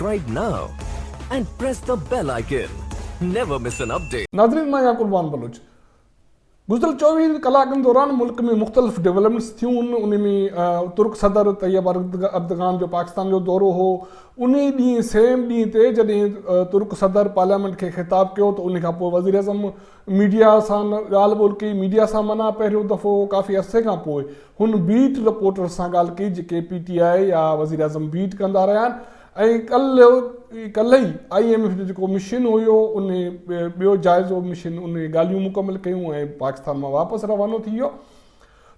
Subscribe now and press the bell icon. Never miss an update. नाज़रीन, मैं यहाँ कुर्बान बलोच गुज़िरियल 24 कलाकनि दौरान मुल्क में मुख़्तलिफ़ डेवलपमेंट्स थियूं। उन में तुर्क सदर तैयब अर्दगान जो पाकिस्तान जो दौरो हो, उन ॾींहुं सेम ॾींहं ते जॾहिं तुर्क सदर पार्लियामेंट खे ख़िताब कयो त उन खां पोइ वज़ीर आज़म मीडिया सां ॻाल्हि ॿोल कई। मीडिया सां माना पहिरियों दफ़ो काफ़ी अरसे खां पोइ हुन बीट रिपोर्टर्स सां ॻाल्हि कई जेके PTI या वज़ीर आज़म बीट कंदा रहिया आहिनि। ऐं कल्ह ई IMF जो जेको मिशन हुयो उन ॿियो जाइज़ो मिशन उन ॻाल्हियूं मुकमल कयूं ऐं पाकिस्तान मां वापसि रवानो थी वियो।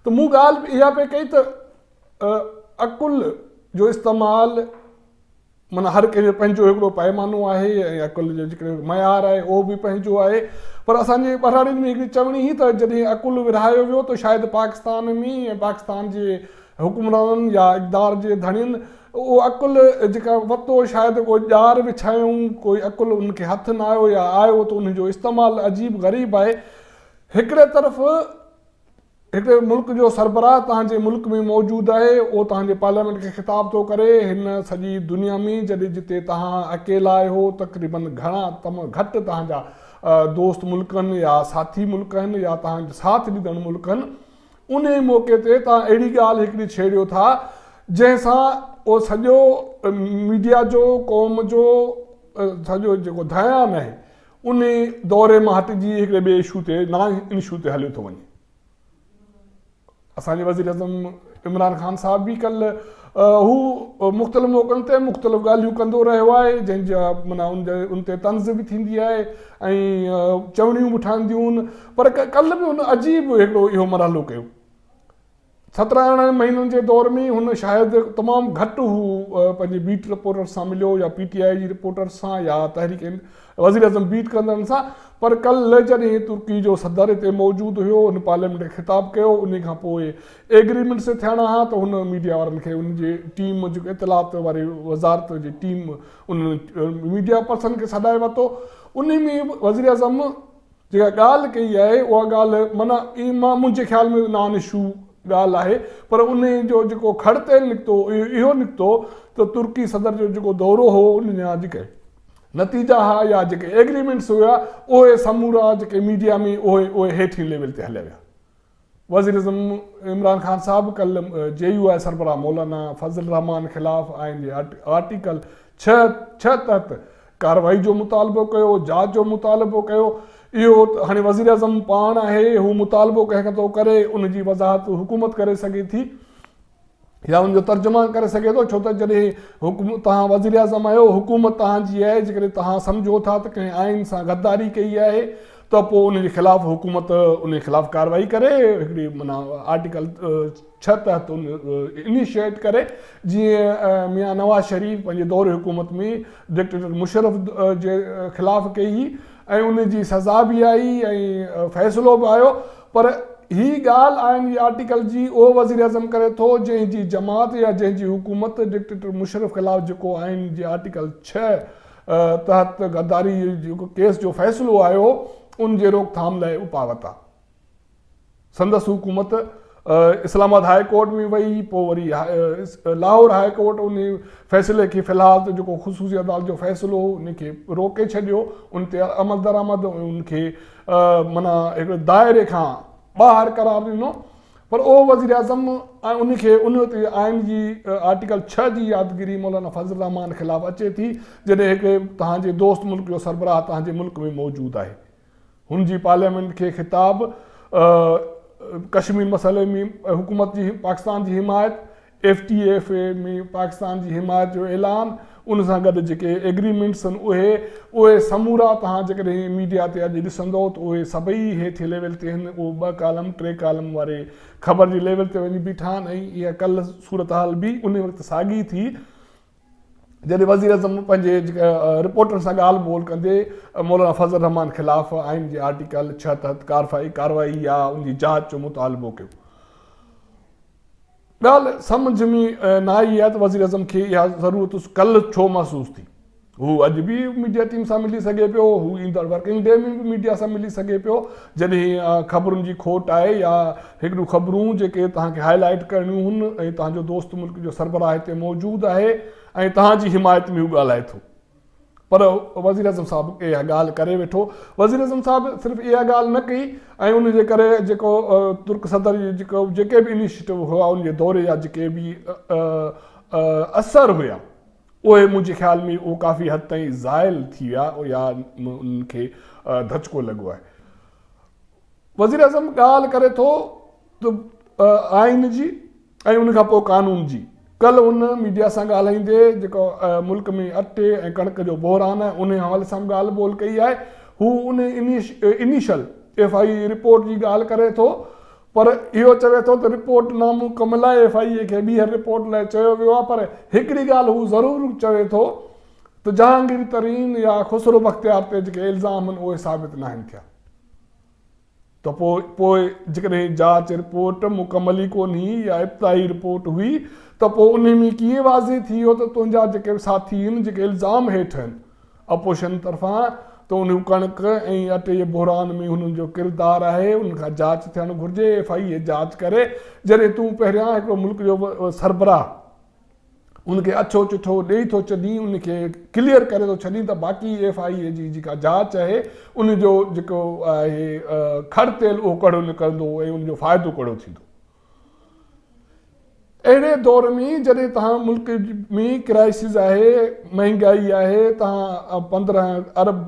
त मूं ॻाल्हि इहा पे कई त अकुल जो इस्तेमालु माना हर कंहिंजो पंहिंजो हिकिड़ो पैमानो आहे ऐं अकुल जो जेको मयार आहे उहो बि पंहिंजो आहे। पर असांजे पहाड़ियुनि में हिकिड़ी चवणी हुई त जॾहिं अकुल विरहायो वियो त शायदि पाकिस्तान में ऐं पाकिस्तान जे हुकुमराननि या इक़्तिदार जे धणियुनि उहो अकुल जेका वरितो शायदि कोई ॼार विछायूं, कोई अकुल उनखे हथु न आयो या आयो त उनजो इस्तेमालु अजीब ग़रीब आहे। हिकिड़े तरफ़ हिकिड़े मुल्क जो सरबराह तव्हांजे मुल्क में मौजूदु आहे, उहो तव्हांजे पार्लियामेंट खे ख़िताब थो करे हिन सॼी दुनिया में जॾहिं जिते तव्हां अकेला आहियो तक़रीबन घणा तमामु घटि तव्हांजा दोस्त मुल्क आहिनि या साथी मुल्क आहिनि या तव्हांजो साथ ॾींदड़ मुल्क आहिनि। उन मौक़े ते तव्हां अहिड़ी ॻाल्हि हिकिड़ी छेड़ियो था जंहिंसां उहो सॼो मीडिया जो क़ौम जो सॼो जेको ध्यानु आहे उन दौरे मां हटिजी हिकिड़े ॿिए इशू ते इन इशू ते हलियो थो वञे। असांजे वज़ीर आज़म इमरान ख़ान साहिब बि कल्ह हू मुख़्तलिफ़ मौक़नि ते मुख़्तलिफ़ ॻाल्हियूं कंदो रहियो आहे जंहिंजा माना उन ते तंज़ बि थींदी आहे ऐं चवणियूं बि ठहंदियूं आहिनि। पर कल्ह बि हुन अजीब हिकिड़ो इहो मरहलो कयो। 17 महीननि जे दौर में हुन शायदि तमामु घटि हू पंहिंजे बीट रिपोर्टर सां मिलियो या PTI जी रिपोर्टर सां या तहरीक वज़ीर आज़म बीट कंदड़नि सां। पर कल्ह जॾहिं तुर्की जो सदर हिते मौजूदु हुयो, हुन पार्लियामेंट खे ख़िताब कयो, उन खां पोइ एग्रीमेंट्स थियणा हुआ त हुन मीडिया वारनि खे उनजे टीम जेको इतलात वारी वज़ारत जी टीम उन मीडिया पर्सन खे सॾाए वरितो। उन में वज़ीर आज़म जेका ॻाल्हि कई आहे उहा ॻाल्हि माना मुंहिंजे ख़्याल में नॉन इशू ॻाल्हि आहे, पर उन जो जेको खड़ते निकितो इहो निकितो त तुर्की सदर जो जेको दौरो हो उन जा जेके नतीजा हुआ या जेके एग्रीमेंट्स हुआ उहे समूरा जेके मीडिया में उहे हेठि लेवल ते हलिया विया। वज़ीर आज़म इमरान ख़ान साहिबु कल्ह JUI सरबराह मौलाना फज़ल रहमान ख़िलाफ़ आइन जे आर्टिकल 6 तहत कार्रवाई जो मुतालबो कयो, जांच जो मुतालबो कयो। इहो हाणे वज़ीर आज़म पाण आहे, हू मुतालबो कंहिं थो करे उनजी वज़ाहत हुकूमत करे सघे थी या उनजो तर्जुमा करे सघे थो। छो त जॾहिं तव्हां वज़ीर आज़म आहियो, हुकूमत तव्हांजी आहे, जेकॾहिं तव्हां सम्झो था त कंहिं आइन सां गद्दारी कई आहे त पोइ उनजे ख़िलाफ़ु हुकूमत उन ख़िलाफ़ु कार्रवाई करे हिकिड़ी माना आर्टिकल 6 तहत इनिशिएट करे। जीअं मियां नवाज़ शरीफ़ पंहिंजे दौरे हुकूमत में डिक्टेटर मुशर्रफ जे ख़िलाफ़ु कई ऐं उनजी सज़ा बि आई ऐं फ़ैसिलो बि आयो। पर ही ॻाल्हि आइन जी आर्टिकल जी उहो वज़ीर आज़म करे थो जंहिंजी जमात या जंहिंजी हुकूमत डिक्टेटर मुशर्रफ ख़िलाफ़ु जेको आइन जी आर्टिकल 6 तहत गद्दारी जेको केस जो फ़ैसिलो आयो उन जे रोकथाम लाइ उपावत आहे। संदसि हुकूमत इस्लामाबाद हाई कोर्ट में वई, पोइ वरी लाहौर हाई कोर्ट उन फ़ैसिले खे फ़िलहाल त जेको ख़ुसूसी अदालत जो फ़ैसिलो हो उनखे रोके छॾियो, उन ते अमल दरामद उनखे माना हिकिड़े दाइरे खां ॿाहिरि करार ॾिनो। पर उहो वज़ीर आज़म उनखे उन ते आइन जी आर्टिकल 6 जी यादगिरी मौलाना फज़ल रहमान ख़िलाफ़ु अचे थी जॾहिं हिकिड़े तव्हांजे दोस्त मुल्क जो सरबराह तव्हांजे मुल्क में मौजूदु आहे। हुनजी पार्लियामेंट खे ख़िताब कश्मीर मसइले में हुकूमत जी पाकिस्तान जी हिमायत, FTA में पाकिस्तान जी हिमायत जो ऐलान, उन सां गॾु जेके एग्रीमेंट्स आहिनि उहे समूरा तव्हां जेकॾहिं मीडिया ते अॼु ॾिसंदो त उहे सभई हेठि लेवल ते आहिनि। उहे 2 कालम 3 कालम वारे ख़बर जी लेवल ते वञी बीठा आहिनि। ऐं इहा कल्ह सूरत हाल बि उन वक़्तु साॻी थी जॾहिं वज़ीर आज़म पंहिंजे जेका रिपोर्टर सां ॻाल्हि ॿोल कंदे मौलाना फज़ल रहमान ख़िलाफ़ु आइन जे आर्टिकल 6 तहत कार्रवाई या उनजी जांच जो मुतालबो कयो। ॻाल्हि सम्झ में न आई आहे त वज़ीर आज़म खे इहा ज़रूरत कल्ह छो महसूसु थी। हू अॼु बि मीडिया टीम सां मिली सघे पियो, हू ईंदड़ वर्किंग डे में बि मीडिया सां मिली सघे पियो जॾहिं ख़बरुनि जी खोट आहे या हिकिड़ियूं ख़बरूं जेके तव्हांखे हाईलाइट करणियूं आहिनि ऐं तव्हांजो दोस्त मुल्क जो सरबराह हिते मौजूदु आहे ऐं तव्हांजी हिमायत में हू ॻाल्हाए थो। पर वज़ीर आज़म साहिबु इहा ॻाल्हि करे वेठो। वज़ीर आज़म साहिबु सिर्फ़ु इहा ॻाल्हि न कई ऐं उनजे करे जेको तुर्क सदर जी जेके बि इनिशिएटिव हुआ उनजे दौरे जा जेके बि असर हुया उहे मुंहिंजे ख़्याल में उहो काफ़ी हद ताईं ज़ाइल थी विया या उनखे धचको लॻो आहे। वज़ीर आज़म ॻाल्हि करे थो त आइन जी ऐं उनखां पोइ कानून जी। कल्ह उन मीडिया सां ॻाल्हाईंदे जेको मुल्क में अटे ऐं कणिक जो बहिरान आहे उन हवाले सां ॻाल्हि ॿोल कई आहे। हू उन इनिशियल FI रिपोर्ट जी ॻाल्हि करे थो, पर इहो चवे थो त रिपोर्ट नामुकमल आहे, FI खे ॿीहर रिपोर्ट लाइ चयो वियो आहे। पर हिकिड़ी ॻाल्हि हू ज़रूरु चवे थो त जहांगीर तरीन या खुसरो बख्तियार ते जेके इल्ज़ाम आहिनि उहे साबित न आहिनि थिया। त पोइ जेकॾहिं जांच रिपोर्ट मुकमल ई कोन हुई या इब्तिदाई रिपोर्ट हुई त पोइ उन में कीअं वाज़े थी वियो त तुंहिंजा जेके साथी आहिनि जेके इल्ज़ाम हेठि आहिनि अपोजिशन तरफ़ां त उन कणिक ऐं अटे जे बहिरान में हुननि जो किरदारु आहे, उनखां जांच थियणु घुरिजे। FI जांच करे जॾहिं तूं पहिरियां हिकिड़ो मुल्क जो सरबराह उनखे अछो चिठो ॾेई थो छॾी, उनखे क्लियर करे थो छॾी त बाक़ी FI जी जेका जांच आहे उनजो जेको आहे खड़तेल उहो कड़ो निकिरंदो ऐं उनजो फ़ाइदो कड़ो थींदो। अहिड़े दौर में जॾहिं तव्हां मुल्क में क्राइसिस आहे, महांगाई आहे, तव्हां 15 अरब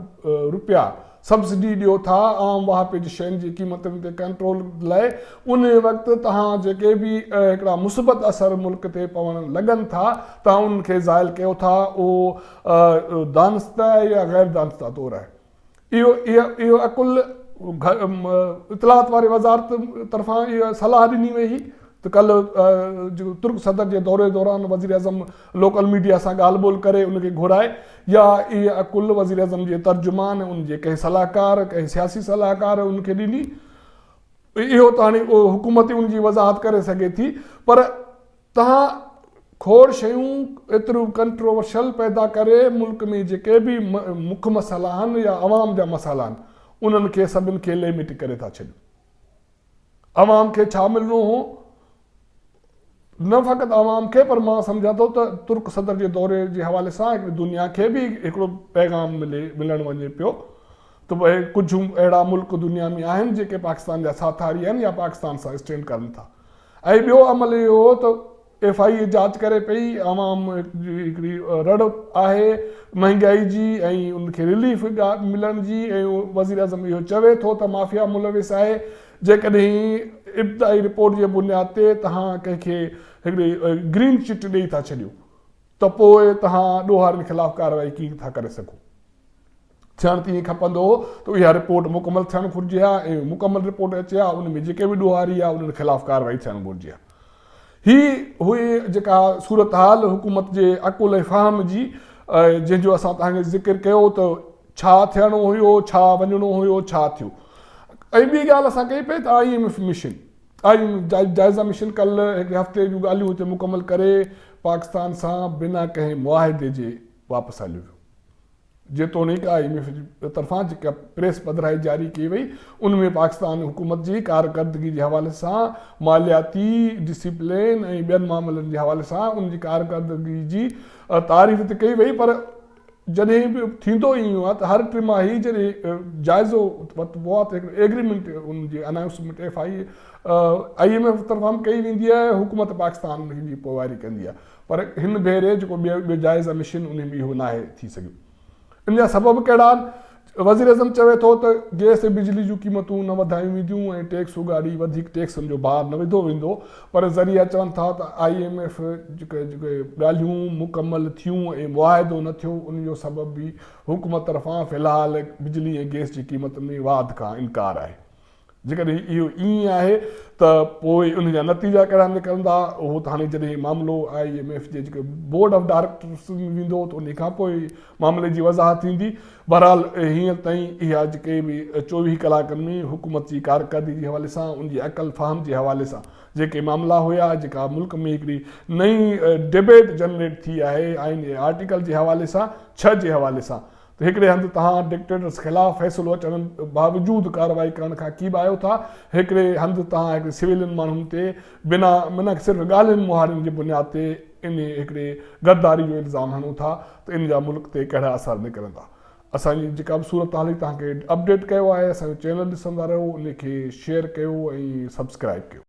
रुपया सब्सिडी ॾियो था आम वाहपे जी शयुनि जी क़ीमतुनि ते कंट्रोल लाइ, उन वक़्तु तव्हां जेके बि हिकिड़ा मुस्बत असर मुल्क ते पवणु लॻनि था तव्हां उनखे ज़ाइल कयो था। उहो दानिस्ता या ग़ैर दानिस्ता तौरु आहे। इहो अकुल इतलात वारी वज़ारत तरफ़ां इहा सलाह ॾिनी वई हुई त कल्ह जेको तुर्क सदर जे दौरे दौरान वज़ीर आज़म लोकल मीडिया सां ॻाल्हि ॿोल करे उनखे घुराए, या इहा अकुल वज़ीर आज़म जे तर्जुमान उनजे कंहिं सलाहकार कंहिं सियासी सलाहकार उनखे ॾिनी। इहो त हाणे हुकूमत उनजी वज़ाहत करे सघे थी, पर तव्हां खोड़ शयूं एतिरियूं कंट्रोवर्शियल पैदा करे मुल्क में जेके बि मुख्य मसइला आहिनि या अवाम जा मसइला आहिनि उन्हनि खे सभिनि खे लिमिट करे था छॾियो। अवाम खे छा मिलणो हो, न फ़क़ति आवाम खे, पर मां सम्झां थो त तुर्क सदर जे दौरे जे हवाले सां हिकिड़ी दुनिया खे बि हिकिड़ो पैगाम मिलणु वञे पियो त भई कुझु अहिड़ा मुल्क दुनिया में आहिनि जेके पाकिस्तान जा साथारी आहिनि या पाकिस्तान सां स्टैंड करनि था। ऐं ॿियो अमल इहो हो त FI जांच करे पई, आवाम हिकिड़ी रड़ आहे महांगाई जी ऐं उनखे रिलीफ मिलण जी, ऐं वज़ीर आज़म इहो चवे थो त माफ़िया मुलविस आहे। जेकॾहिं इब्तिदाई रिपोर्ट जे बुनियाद ते तव्हां कंहिंखे हिकिड़ी ग्रीन चिट ॾेई था छॾियो त पोइ तव्हां ॾोहारियुनि ख़िलाफ़ु कार्रवाई कीअं था करे सघो। थियणु तीअं खपंदो त इहा रिपोर्ट मुकमल थियणु घुरिजे हा ऐं मुकमल रिपोर्ट अचे हा, उन में जेके बि ॾोहारी आहे उन्हनि ख़िलाफ़ु कार्रवाई थियणु घुरिजे हा। ही हुई जेका सूरत हाल हुकूमत जे अकुल ऐं फ़हम जी, जंहिंजो असां तव्हांखे ज़िक्र कयो त छा थियणो हुयो, छा वञिणो हुयो, छा थियो। ऐं ॿी ॻाल्हि असां कई पई त IMF मिशन, जाइज़ा मिशन कल्ह हिकिड़े हफ़्ते जूं ॻाल्हियूं हिते मुकमल करे पाकिस्तान सां बिना कंहिं मुआहिदे जे वापसि हलियो वियो। जेतोणीकि IMF जी तरफ़ां जेका प्रेस पधिराई जारी कई वई उन में पाकिस्तान हुकूमत जी कारकर्दगी जे हवाले सां, मालियाती डिसिप्लिन ऐं ॿियनि मामलनि जे हवाले सां उनजी कारकर्दगी जी तारीफ़ त कई वई। पर जॾहिं बि थींदो ई आहे त हर टिमाही जॾहिं जाइज़ो वरितबो आहे त हिकिड़ो एग्रीमेंट उनजी अनाउंसमेंट IMF तरफ़ां कई वेंदी आहे, हुकूमत पाकिस्तान जी पोइवारी कंदी आहे। पर हिन भेरे जेको ॿियो जाइज़ा मिशन उन में इहो नाहे थी सघियो। इन जा सबब कहिड़ा आहिनि? वज़ीर आज़म चवे थो त गैस ऐं बिजली जूं क़ीमतूं न वधायूं वेंदियूं ऐं टैक्सूं ॻाढ़ी वधीक टैक्सनि जो भार न विधो वेंदो। पर ज़रिया चवनि था त IMF जेके ॻाल्हियूं मुकमल थियूं ऐं मुआहिदो न थियो उनजो सबबु बि हुकूमत तरफ़ां फ़िलहालु बिजली ऐं गैस जी क़ीमत में वाध खां इनकार आहे। जेकॾहिं इहो ईअं आहे त पोइ उन जा नतीजा कहिड़ा निकिरंदा उहो त हाणे जॾहिं मामिलो IMF जे जेके बोर्ड ऑफ डायरेक्टर्स वेंदो त उन खां पोइ मामले जी वज़ाहत थींदी। बहरहाल हींअर ताईं इहा जेके बि 24 कलाकनि में हुकूमत जी कारकर्दगी जे हवाले सां उनजी अकल फ़हम जे हवाले सां जेके मामला हुया, जेका मुल्क में हिकिड़ी नई डिबेट जनरेट थी आहे आइन जे आर्टिकल जे हवाले सां 6 जे हवाले सां, त हिकिड़े हंधि तव्हां डिक्टेटर्स ख़िलाफ़ु फ़ैसिलो अचण बावजूदि कार्रवाई करण खां कीबायो था, हिकिड़े हंधि तव्हां हिकिड़े सिविलियन माण्हुनि ते बिना सिर्फ़ु ॻाल्हियुनि मुहारियुनि जी बुनियाद ते इन हिकिड़े गद्दारी जो इल्ज़ाम हणो था, त इन जा मुल्क ते कहिड़ा असर निकिरंदा। असांजी जेका बि सूरत हाल तव्हांखे अपडेट कयो आहे, असांजो चैनल ॾिसंदा रहो, उनखे शेयर कयो ऐं सब्सक्राइब कयो।